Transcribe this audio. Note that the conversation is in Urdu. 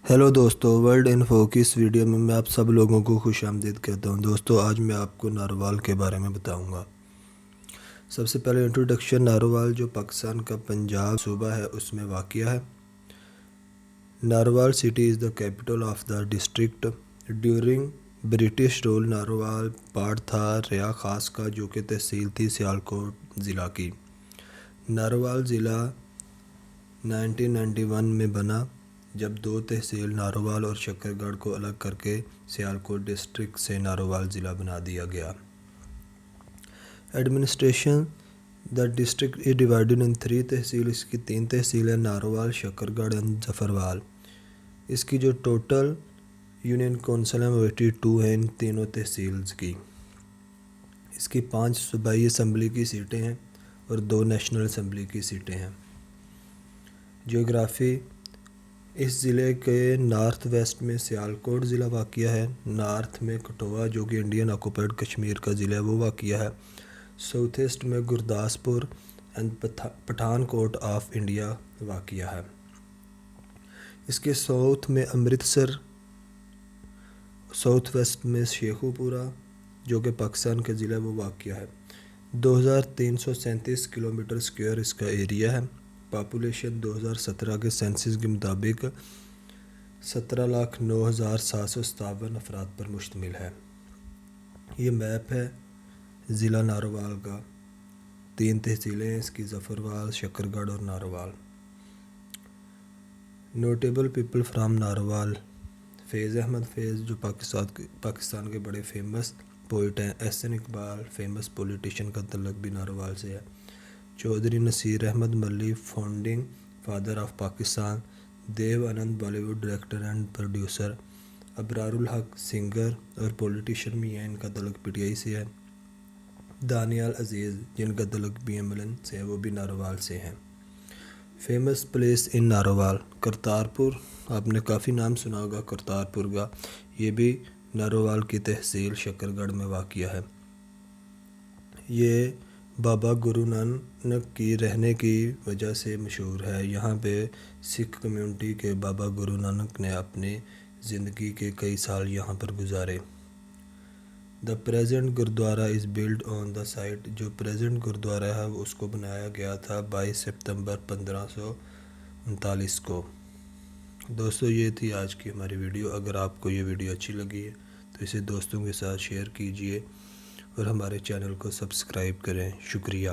ہیلو دوستو، ورلڈ انفو کی اس ویڈیو میں آپ سب لوگوں کو خوش آمدید کہتا ہوں۔ دوستو، آج میں آپ کو ناروال کے بارے میں بتاؤں گا۔ سب سے پہلے انٹروڈکشن، ناروال جو پاکستان کا پنجاب صوبہ ہے اس میں واقع ہے۔ Narowal city is the capital of the district. During British rule Narowal part تھا ریا خاص کا، جو کہ تحصیل تھی سیالکوٹ ضلع کی۔ ناروال ضلع 1991 میں بنا، جب دو تحصیل ناروال اور شکر گڑھ کو الگ کر کے سیالکوٹ ڈسٹرکٹ سے ناروال ضلع بنا دیا گیا۔ Administration, the district is divided in 3 تحصیل۔ اس کی 3 تحصیلیں ناروال، شکر گڑھ اینڈ ظفروال۔ اس کی جو ٹوٹل یونین کونسل ہیں وہ 82 ہیں ان تینوں تحصیلز کی۔ اس کی 5 صوبائی اسمبلی کی سیٹیں ہیں اور 2 نیشنل اسمبلی کی سیٹیں ہیں۔ جغرافی، اس ضلع کے نارتھ ویسٹ میں سیالکوٹ ضلع واقع ہے، نارتھ میں کٹھوعہ جو کہ انڈین آکوپائڈ کشمیر کا ضلع ہے وہ واقع ہے، ساؤتھ ایسٹ میں Gurdaspur and Pathankot of India واقع ہے۔ اس کے ساؤتھ میں امرتسر، ساؤتھ ویسٹ میں شیخو پورہ جو کہ پاکستان کا ضلع وہ واقع ہے۔ 2337 کلومیٹر اسکوائر اس کا ایریا ہے۔ پاپولیشن 2017 کے سینسس کے مطابق 17,09,757 افراد پر مشتمل ہے۔ یہ میپ ہے ضلع ناروال کا۔ 3 تحصیلیں ہیں اس کی، ظفروال، شکر گڑھ اور Narowal. Notable people from Narowal, Faiz Ahmed Faiz جو پاکستان کے بڑے فیمس پوئٹ ہیں، احسن اقبال فیمس پولیٹیشین کا تعلق بھی ناروال سے ہے، Chaudhry Naseer Ahmad Malhi founding father of Pakistan, Dev Anand Bollywood director and producer, Abrar ul Haq singer اور پولیٹیشین بھی ہیں، ان کا تعلق پی ٹی آئی سے ہے، دانیال عزیز جن کا تعلق بی ایم ایل این سے ہے وہ بھی ناروال سے ہیں۔ Famous place in Narowal, Kartarpur, آپ نے کافی نام سنا ہوگا کرتارپور کا، یہ بھی ناروال کی تحصیل شکر گڑھ میں واقع ہے۔ یہ بابا گرو نانک کی رہنے کی وجہ سے مشہور ہے۔ یہاں پہ سکھ کمیونٹی کے بابا گرو نانک نے اپنی زندگی کے کئی سال یہاں پر گزارے۔ The present gurdwara is built on the site, جو پریزنٹ گرودوارا ہے اس کو بنایا گیا تھا 22 سپتمبر 1539 کو۔ دوستو، یہ تھی آج کی ہماری ویڈیو۔ اگر آپ کو یہ ویڈیو اچھی لگی ہے تو اسے دوستوں کے ساتھ شیئر کیجیے اور ہمارے چینل کو سبسکرائب کریں۔ شکریہ۔